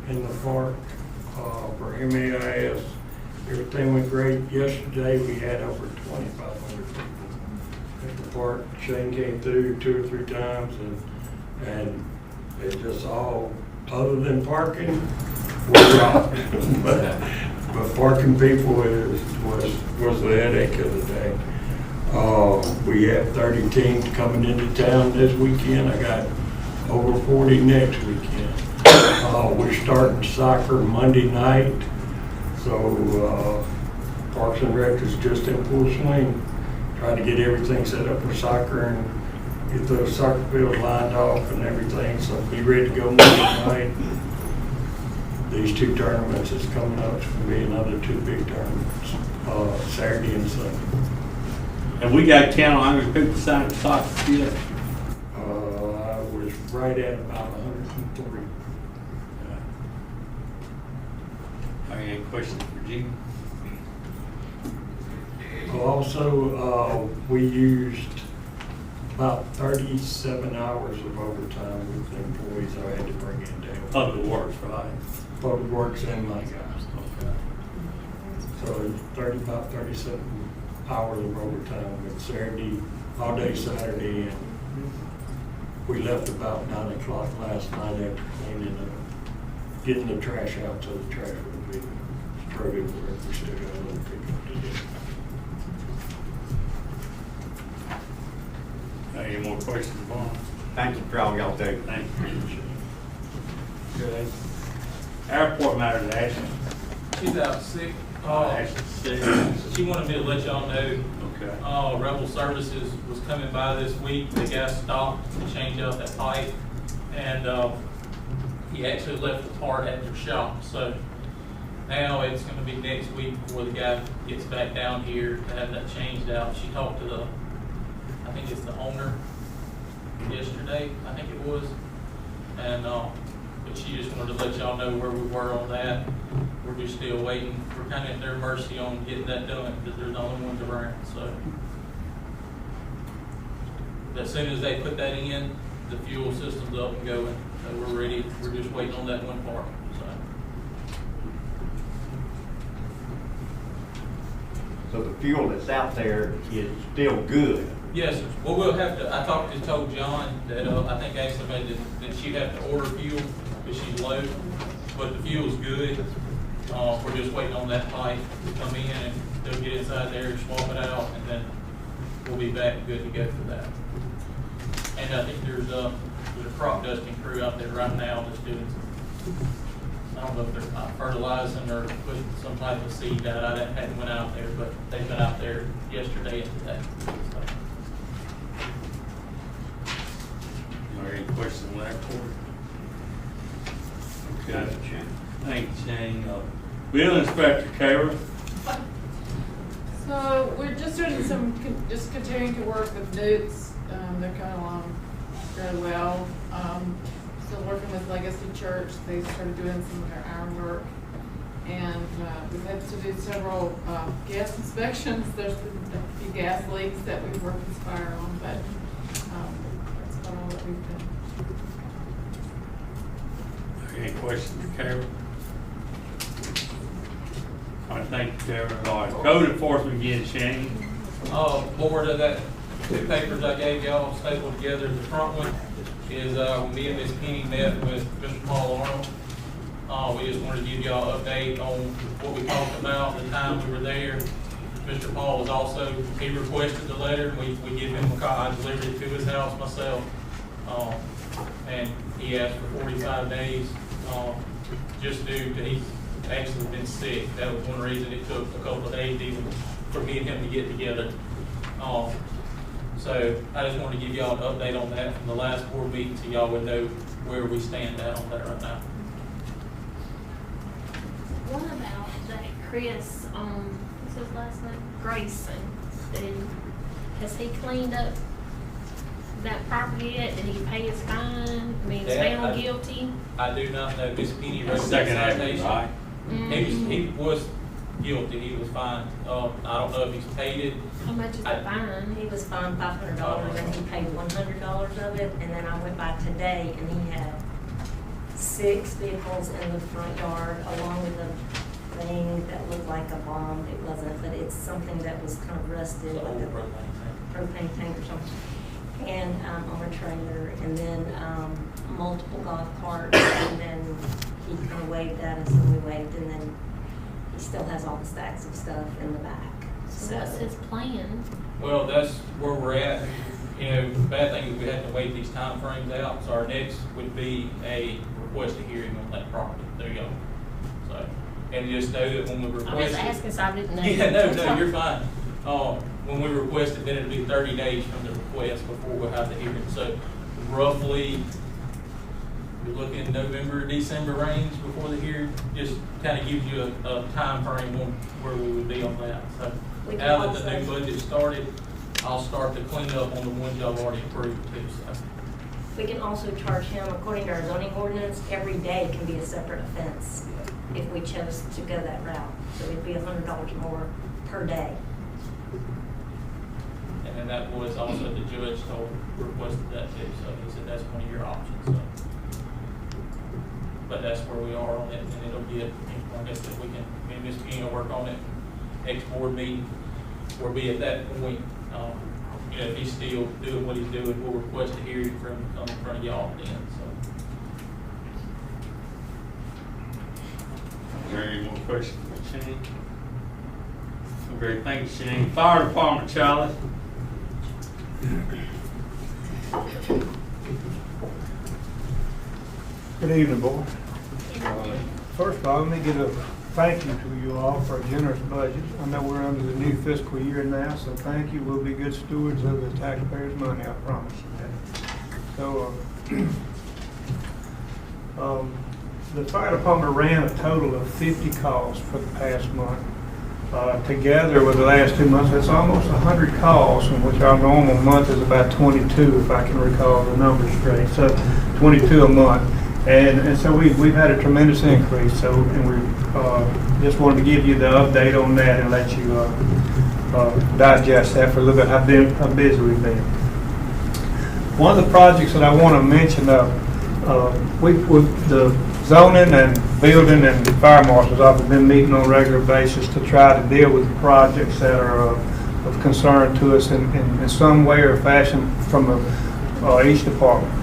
in the park, for MAIS. Everything went great. Yesterday we had over 2,500 people at the park. Shane came through 2 or 3 times, and it just all, other than parking, was rocked. But parking people was the headache of the day. We have 30 teams coming into town this weekend. I got over 40 next weekend. We're starting soccer Monday night, so Parks and Rec is just in full swing, trying to get everything set up for soccer and get those soccer fields lined off and everything, so be ready to go Monday night. These 2 tournaments is coming up. It's going to be another 2 big tournaments, Saturday and Sunday. And we got count on 100 people signed for soccer field. I was right at about 103. Any questions for Jimmy? Also, we used about 37 hours of overtime with the employees I had to bring in daily. Public Works, right? Public Works and my guys. Okay. So about 37 hours of overtime with Saturday, all day Saturday, and we left about 9 o'clock last night after cleaning up, getting the trash out so the trash would be spread everywhere. We still got a little pickup to do. Any more questions, Vaughn? Thank you for all y'all do. Thank you. Good. Airport matters, Ashley. She's out sick. Ashley's sick. She wanted me to let y'all know, Okay. Rebel Services was coming by this week. They got stopped to change out that pipe, and he actually left the part at their shop. So now it's going to be next week before the guy gets back down here to have that changed out. She talked to I think it's the owner yesterday, I think it was, and but she just wanted to let y'all know where we were on that. We're just still waiting. We're kind of at their mercy on getting that done because they're the only ones around. So as soon as they put that in, the fuel system's up and going. So we're ready. We're just waiting on that one part. So the fuel that's out there is still good. Yes, sir. Well, we'll have to, I told John that, I think Ashley made that she'd have to order fuel because she's low, but the fuel's good. We're just waiting on that pipe to come in and they'll get inside there, swap it out, and then we'll be back good to go for that. And I think there's a crop dusting crew out there right now that's doing some, I don't know if they're fertilizing or putting some type of seed out. I hadn't went out there, but they've been out there yesterday and today. Any questions on that report? Okay. Thank you, Shane. Bill Inspector Kara. So we're just doing just continuing to work with Newts. They're coming along very well. Still working with Legacy Church. They started doing some of their ironwork. And we've had to do several gas inspections. There's been a few gas leaks that we've worked with fire on, but that's about all that we've done. Any questions for Kara? All right, thank you, Kara. All right, code enforcement again, Shane. Board of that 2 papers I gave y'all stapled together. The front one is when me and Ms. Penny met with Mr. Paul Arnold. We just wanted to give y'all an update on what we talked about, the time we were there. Mr. Paul was also, he requested the letter, we give him a copy, I delivered it to his house myself. And he asked for 45 days, just due to, he's actually been sick. That was one reason it took a couple of days even for me and him to get together. So I just wanted to give y'all an update on that from the last board meeting, so y'all would know where we stand at on that right now. What about that Chris, what's his last name? Grayson, has he cleaned up that property yet? Did he pay his fine? I mean, is found guilty? I do not know. Miss Penny wrote Second that Avenue, citation. right? He was guilty, he was fined. I don't know if he's paid it. How much is the fine? He was fined $500 and he paid $100 of it, and then I went by today and he had 6 vehicles in the front yard along with a thing that looked like a bomb. It wasn't, but it's something that was kind of rusted, The like old a propane tank. propane tank or something. And, on a trailer, and then, multiple golf carts, and then he kind of waved at us and we waved, and then he still has all the stacks of stuff in the back. So what's his plan? Well, that's where we're at. You know, the bad thing is we have to wait these time frames out, so our next would be a request a hearing on that property. There you go. So, and just know that when we request I'm just asking, so I didn't know. Yeah, no, you're fine. When we request it, then it'll be 30 days from the request before we'll have the hearing. So roughly, we're looking November, December range before the hearing. Just kind of gives you a time frame on where we would be on that. So now that the new budget started, I'll start to clean up on the ones y'all already approved too. So. We can also charge him, according to our zoning ordinance, every day can be a separate offense if we chose to go that route. So it'd be $100 more per day. And that was also the judge requested that too, so he said that's one of your options, so. But that's where we are on it, and it'll get, like I said, we can, me and Ms. King will work on it, next board meeting, we'll be at that point. You know, if he's still doing what he's doing, we'll request a hearing for him to come in front of y'all then, so. Is there any more questions for Shane? Okay, thank you, Shane. Fire Department, Charlie. Good evening, board. First of all, let me get a thank you to you all for a generous budget. I know we're under the new fiscal year now, so thank you. We'll be good stewards of the taxpayers' money, I promise you that. So, the fire department ran a total of 50 calls for the past month. Together with the last 2 months, that's almost 100 calls, in which our normal month is about 22, if I can recall the numbers straight. So 22 a month. And so we've had a tremendous increase. So, and we just wanted to give you the update on that and let you digest that for a little bit, how busy we've been. One of the projects that I want to mention, with the zoning and building and fire marshals office have been meeting on a regular basis to try to deal with projects that are of concern to us in some way or fashion from each department.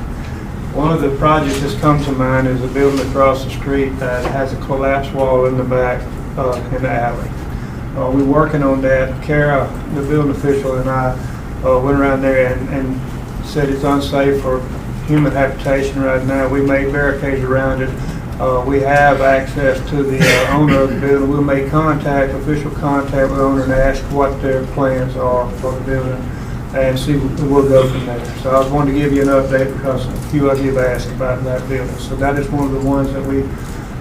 One of the projects that's come to mind is a building across the street that has a collapsed wall in the back in the alley. We're working on that. Kara, the building official, and I went around there and said it's unsafe for human habitation right now. We made barricades around it. We have access to the owner of the building. We'll make official contact with the owner and ask what their plans are for the building and see, we'll go from there. So I was wanting to give you an update because a few of you have asked about that building. So that is one of the ones that we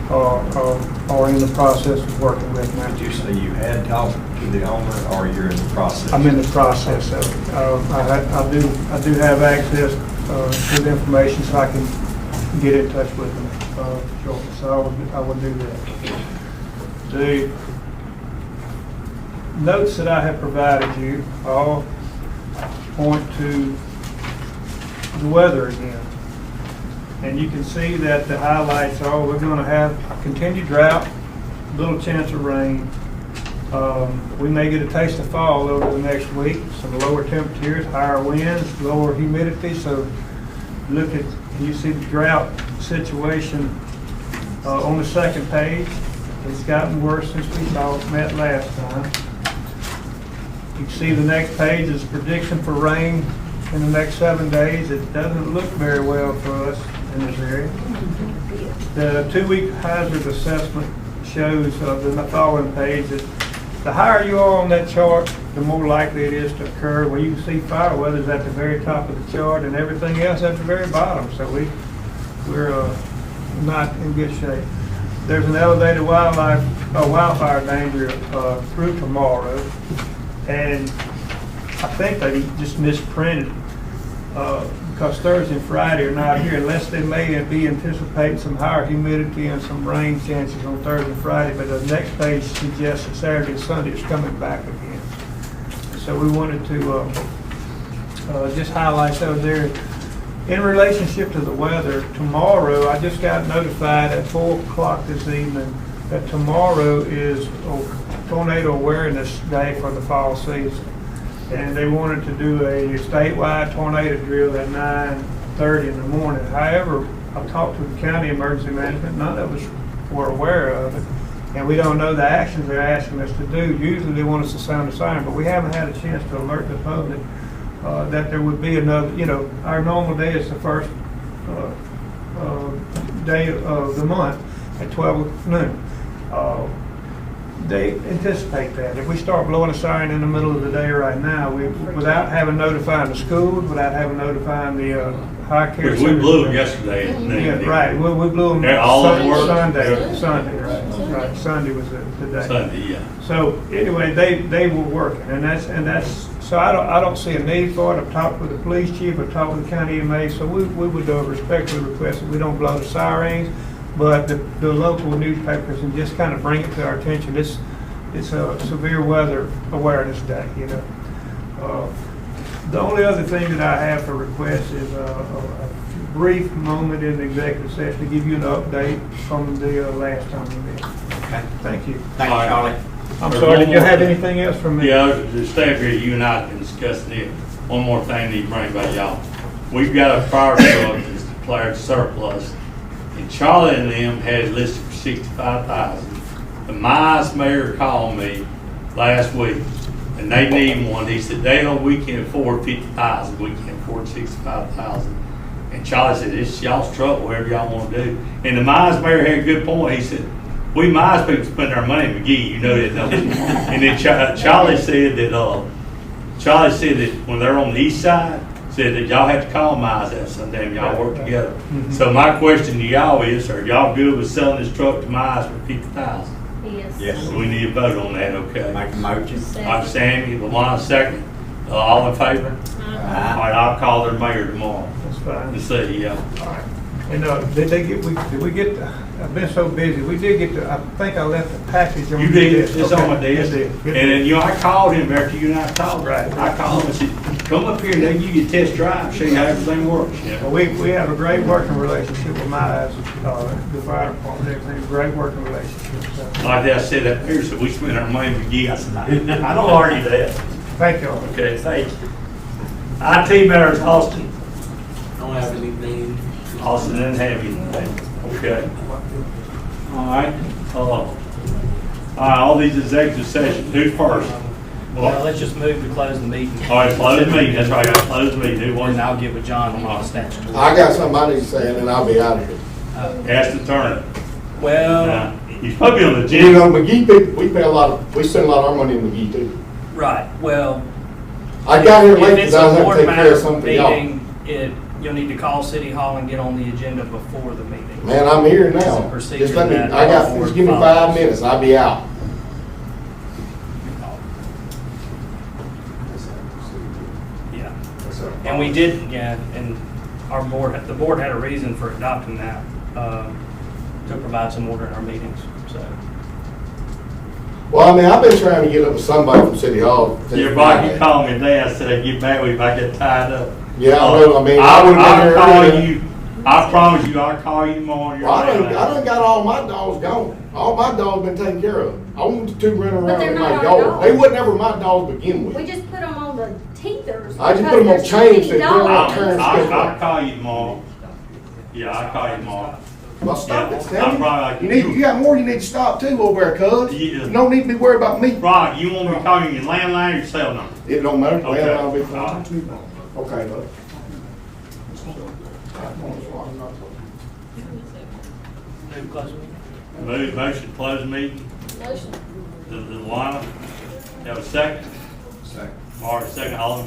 are in the process of working with now. Did you say you had talked to the owner, or you're in the process? I'm in the process of it. I do have access to the information, so I can get in touch with them shortly. So I will do that. The notes that I have provided you all point to the weather again. And you can see that the highlights are we're going to have continued drought, little chance of rain. We may get a taste of fall over the next week, some lower temperatures, higher winds, lower humidity. So look at, you see the drought situation on the second page. It's gotten worse since we met last time. You can see the next page is prediction for rain in the next 7 days. It doesn't look very well for us in this area. The 2-week hazard assessment shows the following page that the higher you are on that chart, the more likely it is to occur. Well, you can see fire weather's at the very top of the chart and everything else at the very bottom. So we're not in good shape. There's an elevated wildfire danger through tomorrow, and I think they just misprinted because Thursday and Friday are not here, unless they may be anticipating some higher humidity and some rain chances on Thursday and Friday. But the next page suggests that Saturday and Sunday is coming back again. So we wanted to just highlight those there. In relationship to the weather, tomorrow, I just got notified at 4 o'clock this evening that tomorrow is Tornado Awareness Day for the fall season. And they wanted to do a statewide tornado drill at 9:30 in the morning. However, I talked to the county emergency management, none of us were aware of it. And we don't know the actions they're asking us to do. Usually they want us to sound a siren, but we haven't had a chance to alert the public that there would be another, our normal day is the first day of the month at 12 noon. They anticipate that. If we start blowing a siren in the middle of the day right now, without having notifying the schools, without having notifying the high care Because we blew them yesterday. Yeah, right. We blew them They're all at work. Sunday, right. Sunday was the day. Sunday, yeah. So anyway, they were working, and that's. So I don't see a need for it. I've talked with the police chief. I've talked with the county EMA. So we would respectfully request that we don't blow the sirens, but the local newspapers and just kind of bring it to our attention. It's a severe weather awareness day. The only other thing that I have for request is a brief moment in the executive session to give you an update from the last time we met. Okay. Thank you. Thank you, Charlie. I'm sorry, did you have anything else from me? Yeah, the staff here, you and I have been discussing it. One more thing to bring by y'all. We've got a fire truck that's declared surplus, and Charlie and them had it listed for $65,000. The Magee mayor called me last week, and they need one. He said, Dale, we can afford $50,000. We can't afford $65,000. And Charlie said, it's y'all's trouble, whatever y'all want to do. And the Magee mayor had a good point. He said, we Magee people spend our money in Magee, you know that, don't you? And then Charlie said that when they're on the east side, said that y'all have to call Magee that sometime, y'all work together. Mm-hmm. So my question to y'all is, are y'all good with selling this truck to Magee for $50,000? Yes. So we need to vote on that, okay? Make a motion. All right, Sammy, Luana, second. All in favor? All right, I'll call their mayor tomorrow That's fine. and see, yeah. All right. And did we get, I've been so busy, we did get I think I left the package on You the did, desk. it's on my desk. It did. And then, I called him after you and I talked. Right. I called him and said, come up here and then you can test drive, show you how everything works. Well, we have a great working relationship with Magee, the fire department, everything, great working relationship. So. Like I said up here, so we spend our money with Magee. I said, I don't argue that. Thank you all. Okay, thank you. IT matters, Austin. Don't have anything. Austin didn't have anything. Okay. All right. All these executive sessions, who's first? Well, let's just move to close the meeting. All right, close the meeting. That's right, close the meeting. Who And wants? I'll get with John on all the statutory. I got something I need to say, and then I'll be out of here. Ask the attorney. Well, He's probably on the You agenda. know, Magee people, we spend a lot of our money in Magee too. right, well. I got here late If it's because I was a having to board take care of matter something for y'all. meeting, you'll need to call City Hall and get on the agenda before the meeting. Man, I'm here It's a now. procedure Just let me, that I got, our just give me board 5 follows. minutes and I'll be out. Yeah. And we did, and the board had a reason for adopting that, to provide some order in our meetings, so. Well, I mean, I've been trying to get up with somebody from City Hall. since Your body Friday. called me today. I said I'd get back with you if I get tied up. Yeah, I know, I mean, I would've been I'll here call earlier. you. I promise you, I'll call you tomorrow. Well, I done got all my dogs gone. All my dogs been taken care of. I want the 2 running around they're with not my our dog. dogs. They were never my dogs to begin with. We just put them on the teethers. I just because put 'em on they're chains skinny that go dogs. around turn. I'll call you tomorrow. Yeah, I'll call you tomorrow. Well, stop Yeah, it, I'm Stanley. probably like You got more you need to stop too over there, cuz. Yeah. You don't need to be worried about me. Right, you want me calling your landline or your cell number? It don't matter. Okay. Well, I'll be All fine. right. Okay, bud. Motion to close the meeting. Motion. The line. Have a second? Second. Mark, second. All in favor?